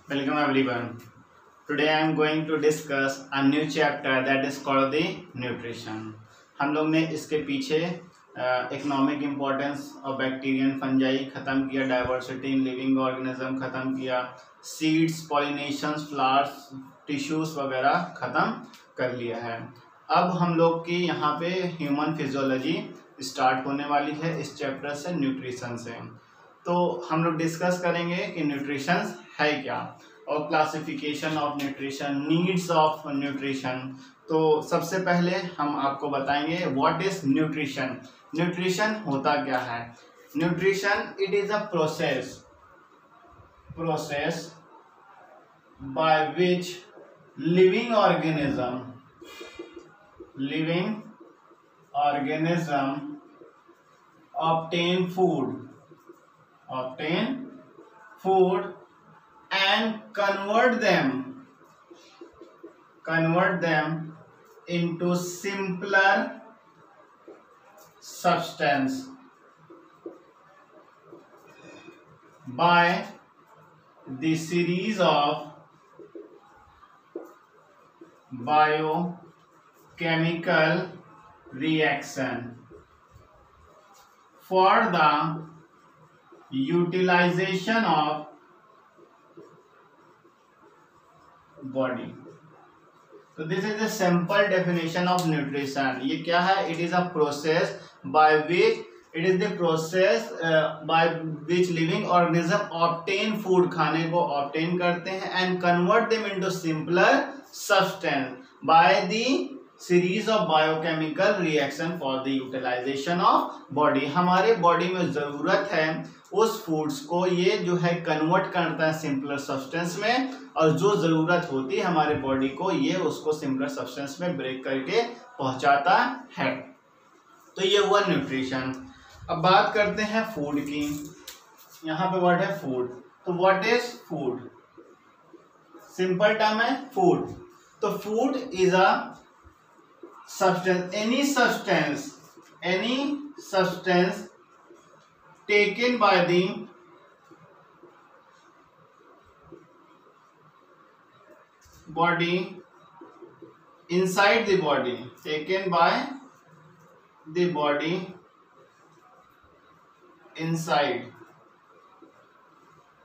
Welcome everyone. Today I am going to discuss a new chapter that is called the nutrition. हम लोग ने इसके पीछे economic importance of Bactrian fungi ख़त्म किया, डाइवर्सिटी इन लिविंग ऑर्गेनिज्म ख़त्म किया, सीड्स, पॉलिनेशंस, फ्लावर्स, टिश्यूज वगैरह ख़त्म कर लिया है। अब हम लोग की यहाँ पे ह्यूमन फिजियोलॉजी स्टार्ट होने वाली है इस चैप्टर से, न्यूट्रिशन से। तो हम लोग डिस्कस करेंगे कि न्यूट्रिशन है क्या और classification of nutrition, needs of nutrition. तो सबसे पहले हम आपको बताएंगे व्हाट इज न्यूट्रिशन। न्यूट्रिशन होता क्या है? Nutrition it is a process by which living organism obtain food and convert them into simpler substance by the series of biochemical reaction for the utilization of body. So this is a simple definition of nutrition. ये क्या है? It is a process by which living organism obtain food, खाने को obtain करते हैं, and convert them into simpler substance by the series of biochemical reaction for the utilization of body. हमारे body में ज़रूरत है उस फूड्स को ये जो है कन्वर्ट करता है सिंपलर सब्सटेंस में, और जो ज़रूरत होती है हमारे बॉडी को ये उसको सिंपलर सब्सटेंस में ब्रेक करके पहुंचाता है। तो ये हुआ न्यूट्रिशन। अब बात करते हैं फूड की। यहाँ पे वर्ड है फूड। तो what is food? Simple term है फूड। तो food is a substance, any substance taken by the body, inside the body, taken by the body inside,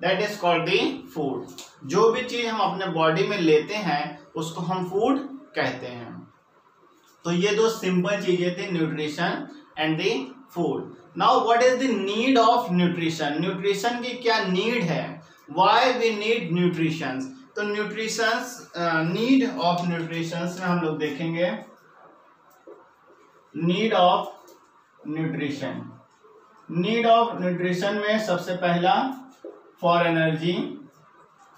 that is called the food. जो भी चीज हम अपने body में लेते हैं उसको हम फूड कहते हैं। तो ये दो सिंपल चीजें थी, nutrition and the food. Now what is the need of nutrition? Nutrition की क्या नीड है? Why we need nutrition? तो नीड ऑफ न्यूट्रिशन में हम लोग देखेंगे need of nutrition. Need of nutrition में सबसे पहला फॉर एनर्जी,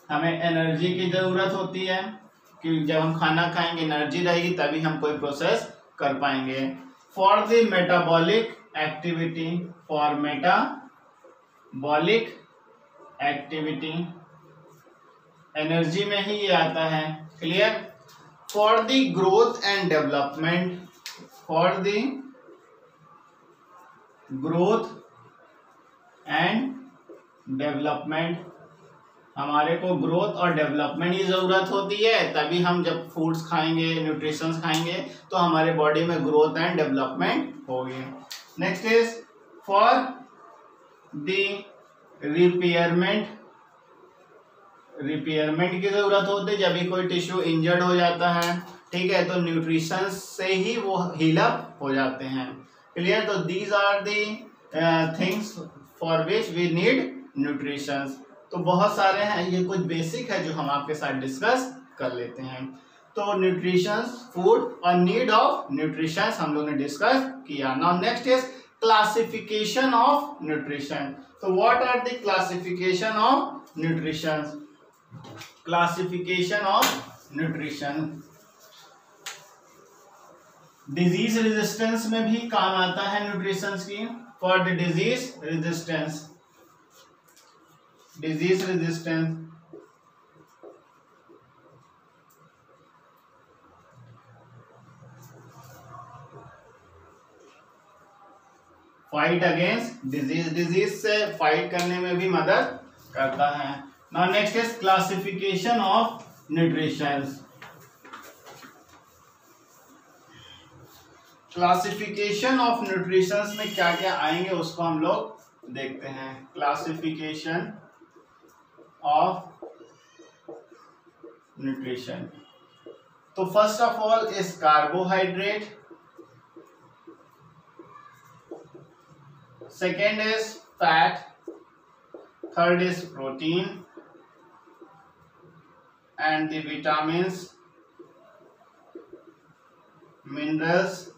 हमें एनर्जी की जरूरत होती है कि जब हम खाना खाएंगे एनर्जी रहेगी तभी हम कोई प्रोसेस कर पाएंगे। For the metabolic activity, for metabolic activity, energy में ही ये आता है। Clear? For the growth and development, for the growth and development, हमारे को ग्रोथ और डेवलपमेंट की जरूरत होती है, तभी हम जब फूड्स खाएंगे, न्यूट्रिशंस खाएंगे तो हमारे बॉडी में ग्रोथ एंड डेवलपमेंट होगी। Next is for the repayment की जरूरत होती है, जब भी कोई टिश्यू इंजर्ड हो जाता है, ठीक है, तो न्यूट्रिशन से ही वो हील अप हो जाते हैं। क्लियर? तो these are the things for which we need nutrition. तो बहुत सारे हैं, ये कुछ बेसिक है जो हम आपके साथ डिस्कस कर लेते हैं। तो न्यूट्रिशन, फूड और नीड ऑफ न्यूट्रिशन हम लोग ने डिस्कस किया। Now next is classification of nutrition. तो what are the classification of nutrition? Classification of nutrition disease resistance में भी काम आता है न्यूट्रिशन की। For the disease resistance, fight against disease, disease से फाइट करने में भी मदद करता है। Now next is classification of nutrition. Classification of nutritions में क्या क्या आएंगे उसको हम लोग देखते हैं. Classification of nutrition. तो first of all is carbohydrate, second is fat, third is protein and the vitamins, minerals,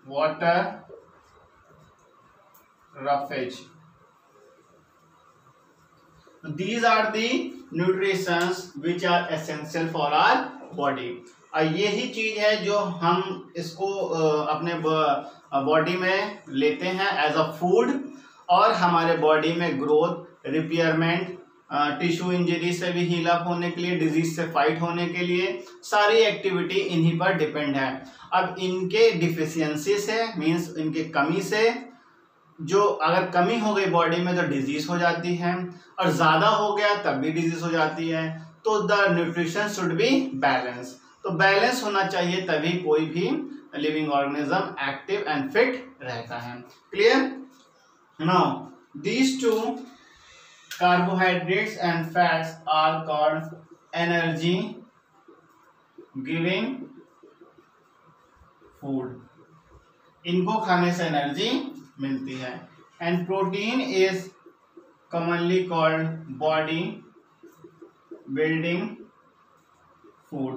water, roughage. These are the nutrients which are essential for our body. यही चीज है जो हम इसको अपने बॉडी में लेते हैं एज अ फूड, और हमारे बॉडी में ग्रोथ, रिपेयरमेंट, टिश्यू इंजरी से भी हील अप होने के लिए, डिजीज से फाइट होने के लिए, सारी एक्टिविटी इन्हीं पर डिपेंड है. अब इनके डिफिशियंसी से, मींस इनके कमी से, जो अगर कमी हो गई बॉडी में तो डिजीज हो जाती है, और ज्यादा हो गया तब भी डिजीज हो जाती है. तो the nutrition should be balance. तो बैलेंस होना चाहिए, तभी कोई भी living organism active and fit रहता है. Clear? Now these two, carbohydrates and fats, are called energy giving food. इनको खाने से एनर्जी मिलती है. And protein is commonly called body building food.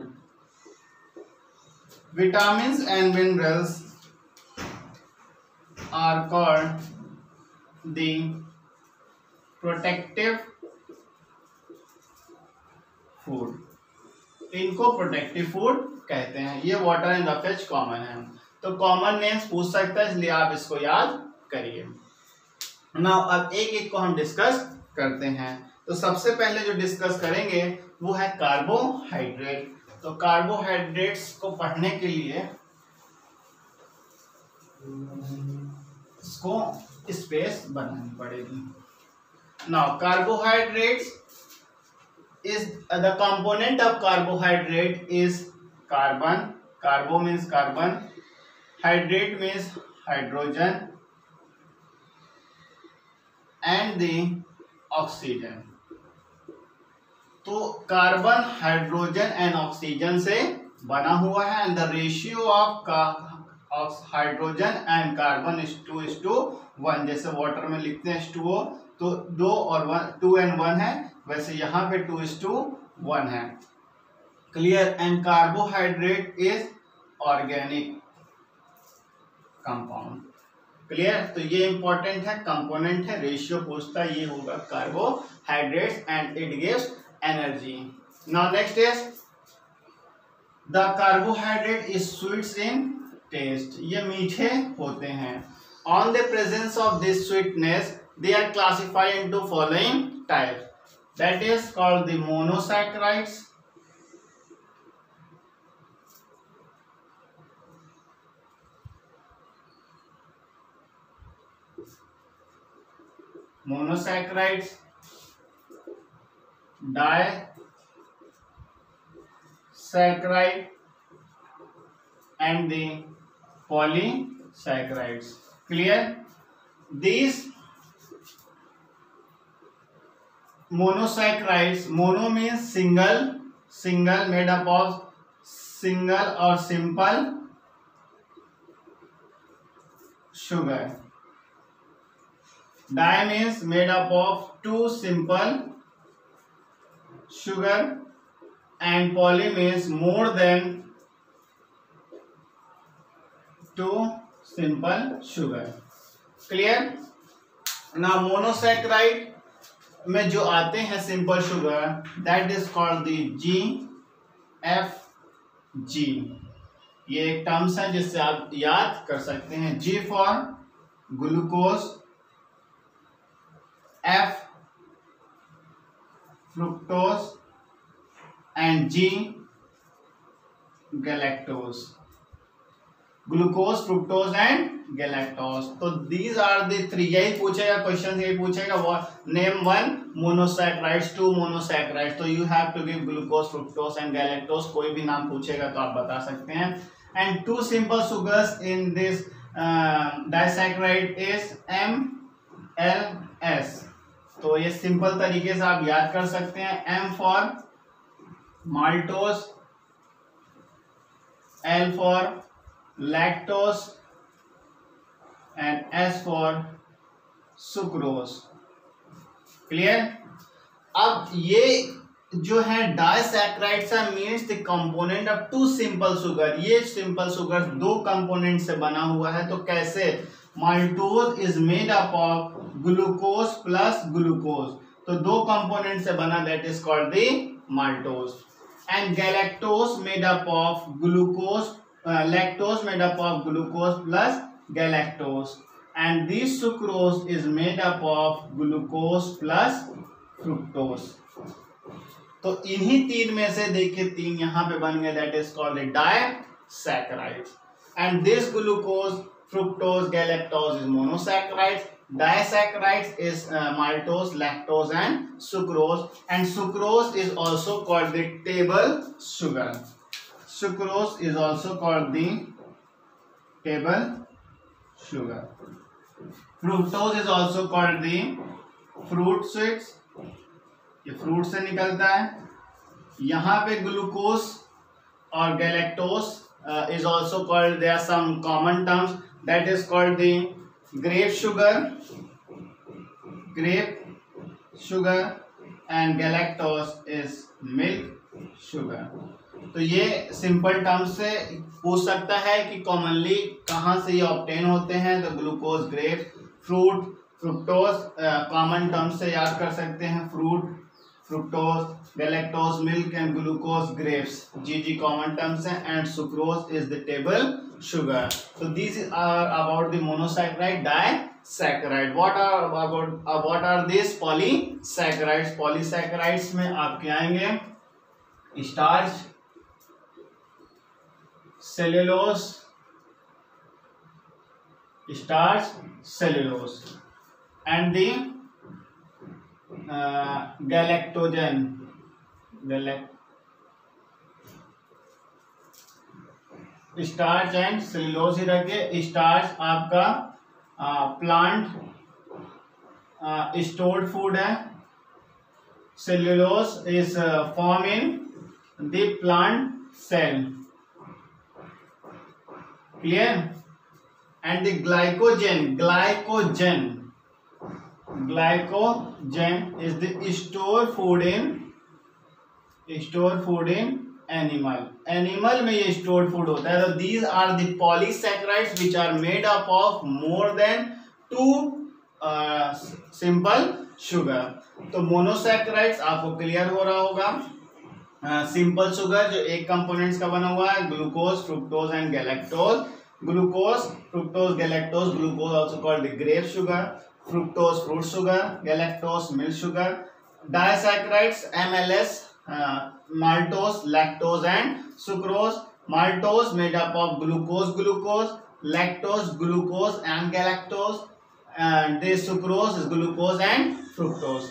Vitamins and minerals are called the protective food. इनको protective food कहते हैं. ये water and roughage common है, तो कॉमन नेम्स पूछ सकता है, इसलिए आप इसको याद करिए. नाउ अब एक एक को हम डिस्कस करते हैं. तो सबसे पहले जो डिस्कस करेंगे वो है कार्बोहाइड्रेट. तो कार्बोहाइड्रेट्स को पढ़ने के लिए इसको स्पेस बनानी पड़ेगी. Now carbohydrates is the component of carbohydrate is carbon. Carbo means carbon, hydrate means hydrogen, and the oxygen. तो कार्बन, हाइड्रोजन एंड ऑक्सीजन से बना हुआ है. And the ratio of hydrogen and carbon is 2:1. जैसे water में लिखते हैं H2O, तो 2 और 1, 2 and 1 है, वैसे यहाँ पे 2:1 है. Clear? And carbohydrate is organic compound. Clear? तो ये इंपॉर्टेंट है, कंपोनेंट है, रेशियो पूछता है, ये होगा carbohydrates and it gives energy. Now next is the carbohydrate is sweets in taste. ये मीठे होते हैं. On the presence of this sweetness they are classified into following types. That is called the monosaccharides, disaccharide, and the polysaccharides. Clear? These monosaccharides, mono means single made up of single or simple sugar. Di means made up of two simple sugar, and poly means more than two simple sugar. Clear? Now monosaccharide में जो आते हैं simple sugar, that is called the GFG. ये एक terms है जिससे आप याद कर सकते हैं. G for glucose, F fructose and G galactose. Glucose, fructose and galactose. तो दीज आर द थ्री, यही पूछेगा क्वेश्चन, यही पूछेगा name one monosaccharides, two monosaccharides, तो you have to give glucose, fructose and galactose. कोई भी नाम पूछेगा तो आप बता सकते हैं। And two simple sugars in this disaccharide is MLS। तो ये सिंपल तरीके से आप याद कर सकते हैं। M for maltose, L for lactose and S for sucrose. Clear. अब ये जो है disaccharides means the component of two simple sugar. ये सिंपल शुगर दो कंपोनेंट से बना हुआ है। तो कैसे? Maltose is made up of glucose plus glucose, तो दो कंपोनेंट से बना, that is called the maltose. And galactose made up of glucose, lactose made up of glucose plus galactose, and this sucrose is made up of glucose plus fructose। तो इन्हीं तीन में से देखिए तीन यहाँ पे बन गए, that is called disaccharides. And this glucose, fructose, galactose is monosaccharides, disaccharides is maltose, lactose and sucrose, and sucrose is also called the table sugar। Sucrose is also called the table sugar। Fructose is also called the fruit sweets, ये fruit से निकलता है। यहाँ पे glucose और galactose is also called, there are some common terms, that is called the grape sugar and galactose is milk sugar। तो ये simple terms से पूछ सकता है कि कॉमनली कहाँ से ये ऑब्टेन होते हैं। तो glucose grape, fruit, fructose common terms से याद कर सकते हैं, fruit, fructose, galactose milk and glucose grapes, जी कॉमन टर्म्स हैं। And sucrose is the table sugar। So these are about the monosaccharide, disaccharide। What are these polysaccharides? Polysaccharides में आपके आएंगे starch, cellulose, and the galactogen, starch and cellulose ही रखे। Starch आपका plant stored food है, cellulose is form in the plant cell. Clear. And the glycogen is the store food in animal में ये stored food होता है। तो these are the polysaccharides which are made up of more than two simple sugar. तो monosaccharides आपको clear हो रहा होगा। सिंपल शुगर जो एक कंपोनेंट्स का बना हुआ है, glucose, fructose and galactose. Glucose, fructose, galactose, glucose also called the grape sugar, fructose fruit sugar, galactose milk sugar. Disaccharides MLS, maltose, lactose and sucrose। Maltose made up of glucose, lactose, glucose and galactose, and the sucrose is glucose and fructose।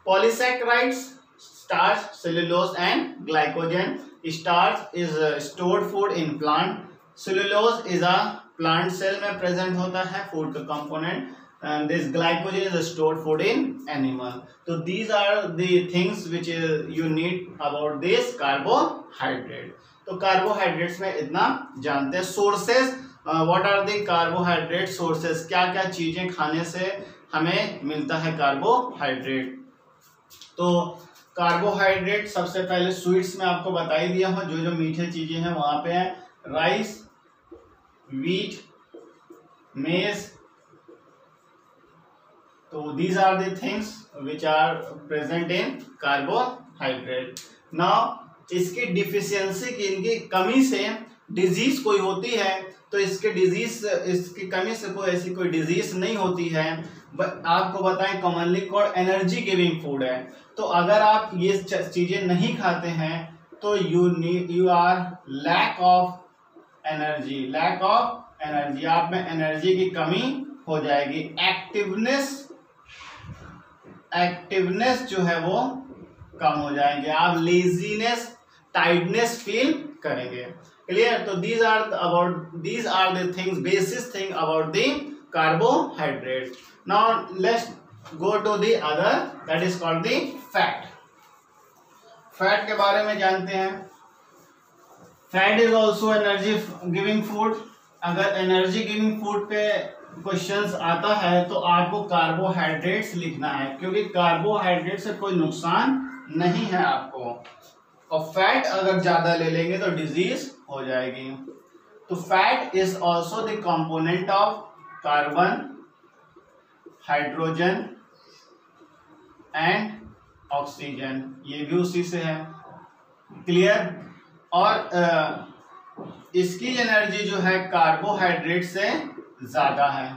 Polysaccharides, starch, cellulose and glycogen। Starch is stored food in plant, cellulose is a plant cell में present होता है food का component, and this glycogen is a stored food in animal। So these are the things which you need about this carbohydrate। तो carbohydrates में इतना जानते हैं। Sources, what are the carbohydrate sources, क्या क्या चीजें खाने से हमें मिलता है कार्बोहाइड्रेट। तो कार्बोहाइड्रेट सबसे पहले स्वीट्स में आपको बता ही दिया हूँ, जो मीठे चीजें हैं वहां पे है rice, wheat, maize। So these are the things which are present in carbohydrate। Now इसकी डिफिशियंसी की, इनकी कमी से डिजीज कोई होती है, तो इसकी कमी से कोई ऐसी कोई डिजीज नहीं होती है। आपको बताएं commonly called energy giving food है। तो अगर आप ये चीजें नहीं खाते हैं तो you are lack of energy, lack of energy, आप में एनर्जी की कमी हो जाएगी। एक्टिवनेस जो है वो कम हो जाएंगे, आप लेजीनेस, टाइडनेस फील करेंगे। क्लियर? तो these are the things, basic thing about the carbohydrate. Now let's go to the other, that is called the fat. Fat के बारे में जानते हैं। Fat is also energy giving food. अगर energy giving food पे questions आता है तो आपको कार्बोहाइड्रेट्स लिखना है, क्योंकि कार्बोहाइड्रेट से कोई नुकसान नहीं है आपको, और फैट अगर ज्यादा ले लेंगे तो डिजीज हो जाएगी। तो fat is also the component of carbon, hydrogen and oxygen, ये भी उसी से है। क्लियर? और इसकी एनर्जी जो है कार्बोहाइड्रेट से ज्यादा है।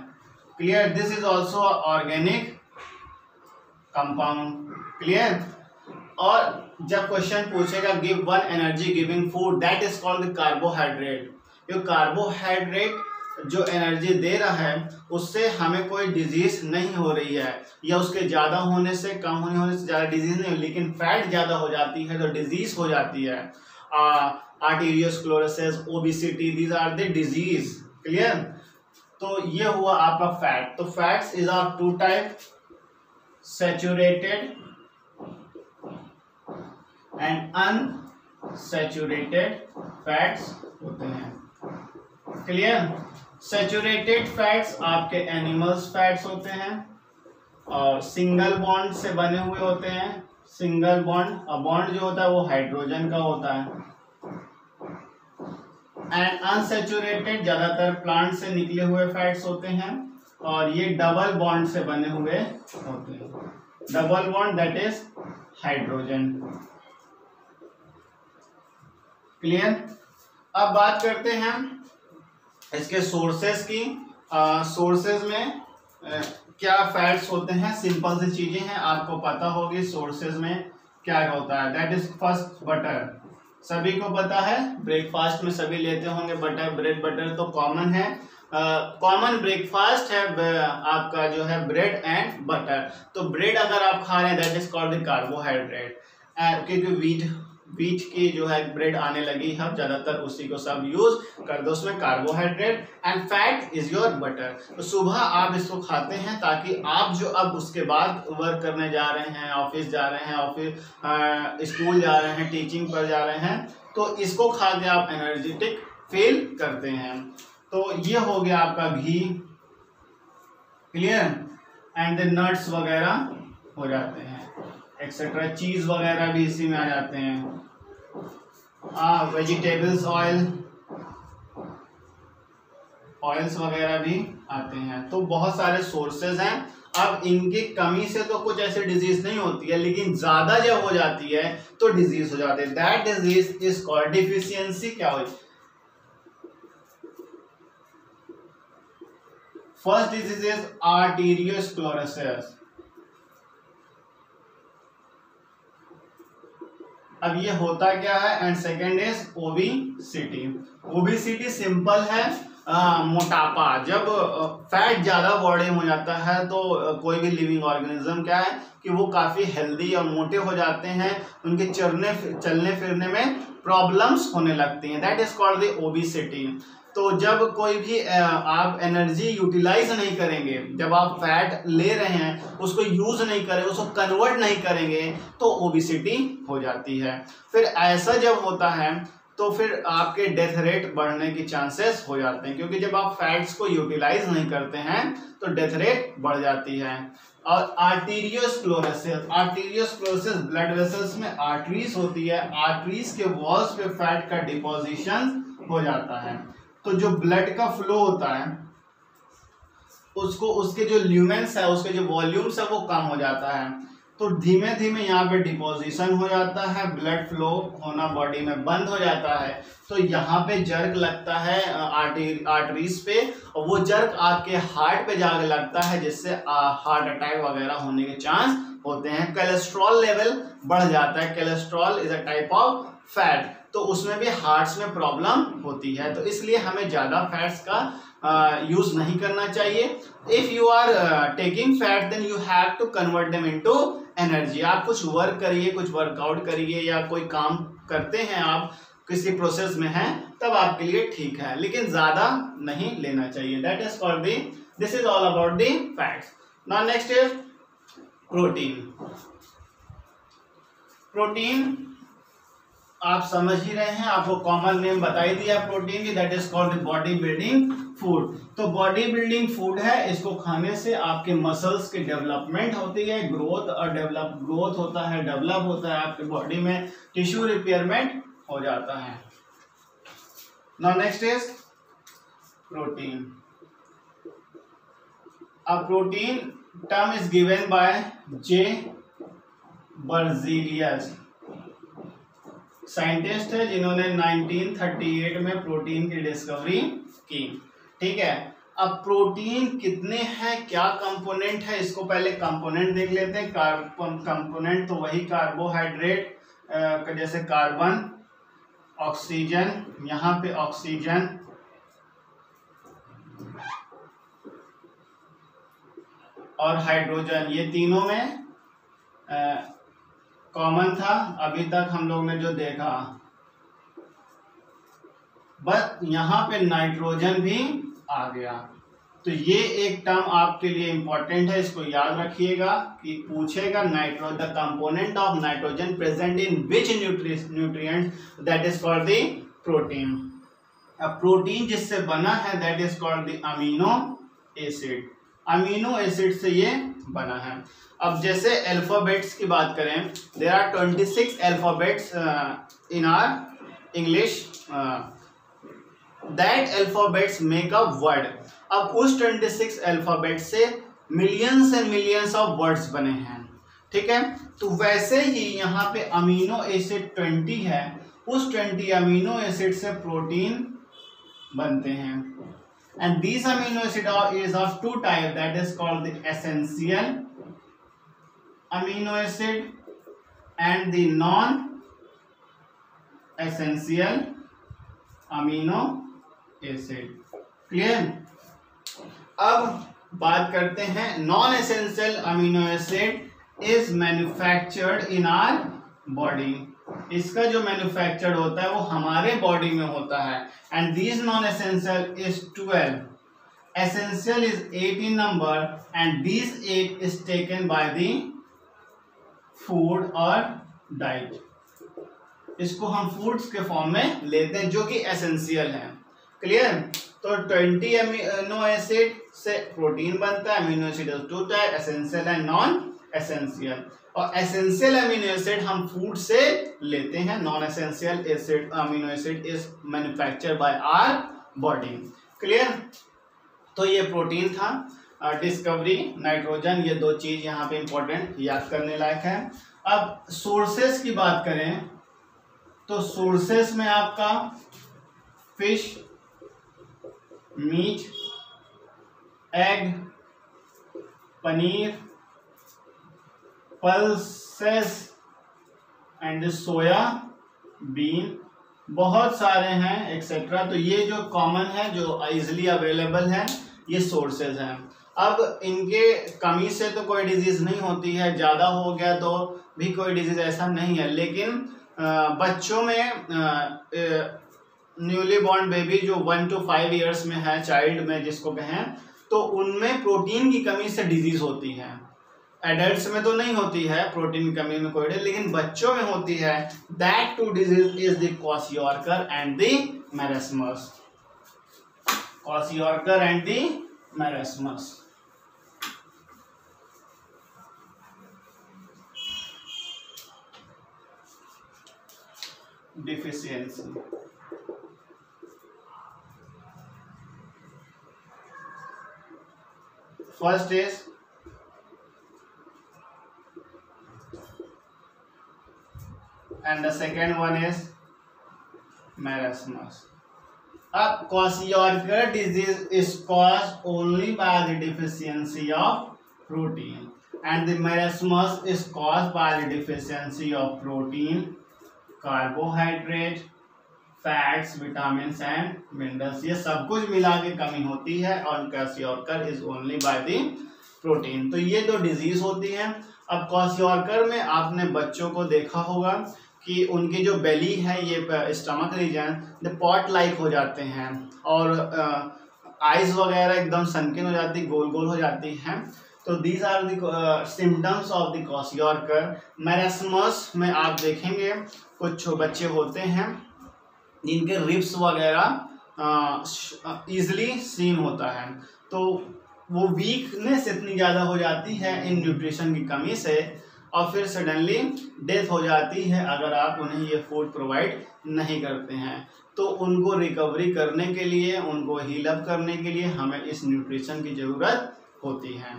Clear? This is also organic compound. Clear? और जब क्वेश्चन पूछेगा give one energy giving food, that is called carbohydrate. जो कार्बोहाइड्रेट जो एनर्जी दे रहा है उससे हमें कोई डिजीज नहीं हो रही है, या उसके ज्यादा होने से, कम होने से ज्यादा डिजीज नहीं, लेकिन फैट ज्यादा हो जाती है तो डिजीज हो जाती है। Arteriosclerosis, obesity, these are the disease. Clear? तो ये हुआ आपका फैट। तो fats is of two type, saturated and unsaturated fats होते हैं। क्लियर? सैचुरेटेड फैट्स आपके एनिमल्स फैट्स होते हैं और सिंगल बॉन्ड से बने हुए होते हैं। सिंगल बॉन्ड, और बॉन्ड जो होता है वो हाइड्रोजन का होता है। एंड अनसैचुरेटेड ज्यादातर प्लांट से निकले हुए फैट्स होते हैं, और ये डबल बॉन्ड से बने हुए होते हैं। Double bond that is hydrogen. Clear? अब बात करते हैं इसके सोर्सेस की। सोर्सेस में क्या फैट्स होते हैं, सिंपल सी चीजें हैं, आपको पता होगी सोर्सेस में क्या होता है। दैट इज फर्स्ट बटर, सभी को पता है, ब्रेकफास्ट में सभी लेते होंगे बटर, ब्रेड बटर तो कॉमन है, कॉमन ब्रेकफास्ट है आपका जो है ब्रेड एंड बटर। तो ब्रेड अगर आप खा रहे हैं that is called the carbohydrate, क्योंकि व्हीट की जो है ब्रेड आने लगी है, ज्यादातर उसी को सब यूज कर दो, उसमें carbohydrate and fat is your butter. तो सुबह आप इसको खाते हैं ताकि आप जो अब उसके बाद वर्क करने जा रहे हैं, ऑफिस जा रहे हैं, ऑफिस स्कूल जा रहे हैं, टीचिंग पर जा रहे हैं, तो इसको खा के आप एनर्जेटिक फील करते हैं। तो ये हो गया आपका घी। क्लियर? एंड द नट्स वगैरह हो जाते हैं, एक्सेट्रा, चीज वगैरह भी इसी में आ जाते हैं। वेजिटेबल्स ऑयल्स वगैरह भी आते हैं। तो बहुत सारे सोर्सेज हैं। अब इनकी कमी से तो कुछ ऐसे डिजीज नहीं होती है, लेकिन ज्यादा जब हो जाती है तो डिजीज हो जाते हैं। That disease is called deficiency. क्या हो? First disease is arteriosclerosis. अब ये होता क्या है, and second is obesity. Obesity simple है, मोटापा। जब फैट ज्यादा बॉडी में हो जाता है तो कोई भी लिविंग ऑर्गेनिज्म क्या है कि वो काफी हेल्दी और मोटे हो जाते हैं, उनके चलने फिरने में प्रॉब्लम्स होने लगती हैं। That is called the obesity. तो जब कोई भी आप एनर्जी यूटिलाइज नहीं करेंगे, जब आप फैट ले रहे हैं उसको यूज नहीं करेंगे, उसको कन्वर्ट नहीं करेंगे, तो ओबेसिटी हो जाती है। फिर ऐसा जब होता है तो फिर आपके डेथ रेट बढ़ने की चांसेस हो जाते हैं, क्योंकि जब आप फैट्स को यूटिलाइज नहीं करते हैं तो डेथ रेट बढ़ जाती है। और आर्टेरियोस्क्लेरोसिस ब्लड वेसल्स में आर्टरीज होती है, आर्टरीज के वॉल्स पे फैट का डिपोजिशन हो जाता है। तो जो ब्लड का फ्लो होता है उसको, उसके जो ल्यूमेंस है, उसके जो वॉल्यूम्स है वो कम हो जाता है, तो धीमे धीमे यहाँ पे डिपोजिशन हो जाता है, ब्लड फ्लो होना बॉडी में बंद हो जाता है। तो यहाँ पे जर्क लगता है आर्टरीज पे, और वो जर्क आपके हार्ट पे जाके लगता है, जिससे हार्ट अटैक वगैरह होने के चांस होते हैं। कोलेस्ट्रॉल लेवल बढ़ जाता है। Cholesterol is a type of fat. तो उसमें भी हार्ट्स में प्रॉब्लम होती है। तो इसलिए हमें ज्यादा फैट्स का यूज नहीं करना चाहिए। If you are taking fat then you have to convert them into energy. आप कुछ वर्क करिए, कुछ वर्कआउट करिए या कोई काम करते हैं, आप किसी प्रोसेस में हैं, तब आपके लिए ठीक है, लेकिन ज्यादा नहीं लेना चाहिए। That is called the, this is all about the fats. Now next is protein. Protein आप समझ ही रहे हैं, आपको कॉमन नेम बता ही दिया प्रोटीन की, that is called body building food. तो बॉडी बिल्डिंग फूड है, इसको खाने से आपके मसल्स की डेवलपमेंट होती है, ग्रोथ और ग्रोथ होता है, डेवलप होता है आपके बॉडी में, टिश्यू रिपेयरमेंट हो जाता है। Now next is protein. अब protein term is given by J Berzelius, scientist है जिन्होंने 1938 में प्रोटीन की डिस्कवरी की। ठीक है, अब प्रोटीन कितने हैं, क्या कंपोनेंट है, इसको पहले कंपोनेंट देख लेते हैं। कंपोनेंट तो वही कार्बोहाइड्रेट, जैसे कार्बन, ऑक्सीजन, यहाँ पे ऑक्सीजन, और हाइड्रोजन, ये तीनों में कॉमन था अभी तक हम लोग ने जो देखा, बट यहाँ पे नाइट्रोजन भी आ गया। तो ये एक टर्म आपके लिए इंपॉर्टेंट है, इसको याद रखिएगा कि पूछेगा the component of nitrogen present in which nutrient, that is called the protein. अब प्रोटीन जिससे बना है that is called the amino acid. Amino acid से ये बना है। अब जैसे अल्फाबेट्स की बात करें, there are 26 alphabets in our English, that alphabets make a word. अब उस 26 अल्फाबेट से millions and millions of words बने हैं। ठीक है, तो वैसे ही यहाँ पे अमीनो एसिड 20 है, उस 20 अमीनो एसिड से प्रोटीन बनते हैं। And these amino acid is of two type, that is called the essential amino acid and the non-essential amino acid. Clear? अब बात करते हैं non essential amino acid is manufactured in our body. इसका जो manufactured होता है वो हमारे बॉडी में होता है। And this non essential is 12, essential is 8 in number, and this 8 is taken by the food और डाइट। इसको हम फूड्स के फॉर्म में लेते हैं जो कि एसेंशियल है। क्लियर? तो 20 अमीनो एसिड से प्रोटीन बनता है। Amino acid two type, essential and non essential. और एसेंशियल अमीनो एसिड हम फूड से लेते हैं, non essential acid amino acid is manufactured by our body. Clear? तो ये प्रोटीन था, डिस्कवरी, नाइट्रोजन, ये दो चीज यहाँ पे इंपॉर्टेंट याद करने लायक है। अब सोर्सेस की बात करें तो सोर्सेस में आपका fish, meat, egg, paneer, pulses and soya bean, बहुत सारे हैं एक्सेट्रा। तो ये जो कॉमन है, जो इजिली अवेलेबल है, ये सोर्सेज हैं। अब इनके कमी से तो कोई डिजीज नहीं होती है, ज़्यादा हो गया तो भी कोई डिजीज ऐसा नहीं है। लेकिन बच्चों में न्यूली बॉर्न बेबी जो 1 to 5 ईयर्स में है, चाइल्ड में जिसको कहें, तो उनमें प्रोटीन की कमी से डिजीज होती है। एडल्ट्स में तो नहीं होती है प्रोटीन की कमी में कोई, लेकिन बच्चों में होती है। That two disease is the kwashiorkor and the marasmus. Kwashiorkor and the marasmus. deficiency. First is and the second one is marasmus. A kwashiorkor disease is caused only by the deficiency of protein, and the marasmus is caused by the deficiency of protein, carbohydrate, fats, vitamin and minerals, ये सब कुछ मिला के कमी होती है। और kwashiorkor is only by the protein. तो ये दो डिजीज होती है। अब क्वाशियोकर में आपने बच्चों को देखा होगा कि उनकी जो बेली है, ये stomach region, the pot like हो जाते हैं और आइज वगैरह एकदम सनकिन हो जाती, गोल गोल हो जाती हैं। तो these are the symptoms of the kwashiorkor. Marasmus में आप देखेंगे कुछ बच्चे होते हैं जिनके रिब्स वगैरह इजिली सीन होता है, तो वो वीकनेस इतनी ज़्यादा हो जाती है इन न्यूट्रिशन की कमी से, और फिर सडनली डेथ हो जाती है अगर आप उन्हें ये फूड प्रोवाइड नहीं करते हैं। तो उनको रिकवरी करने के लिए, उनको हील अप करने के लिए हमें इस न्यूट्रिशन की ज़रूरत होती है।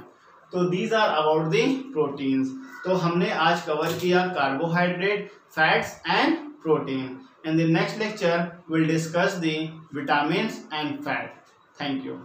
तो these are about the proteins. तो हमने आज कवर किया carbohydrate, fats and protein. In the next lecture, we'll discuss the vitamins and fat. Thank you.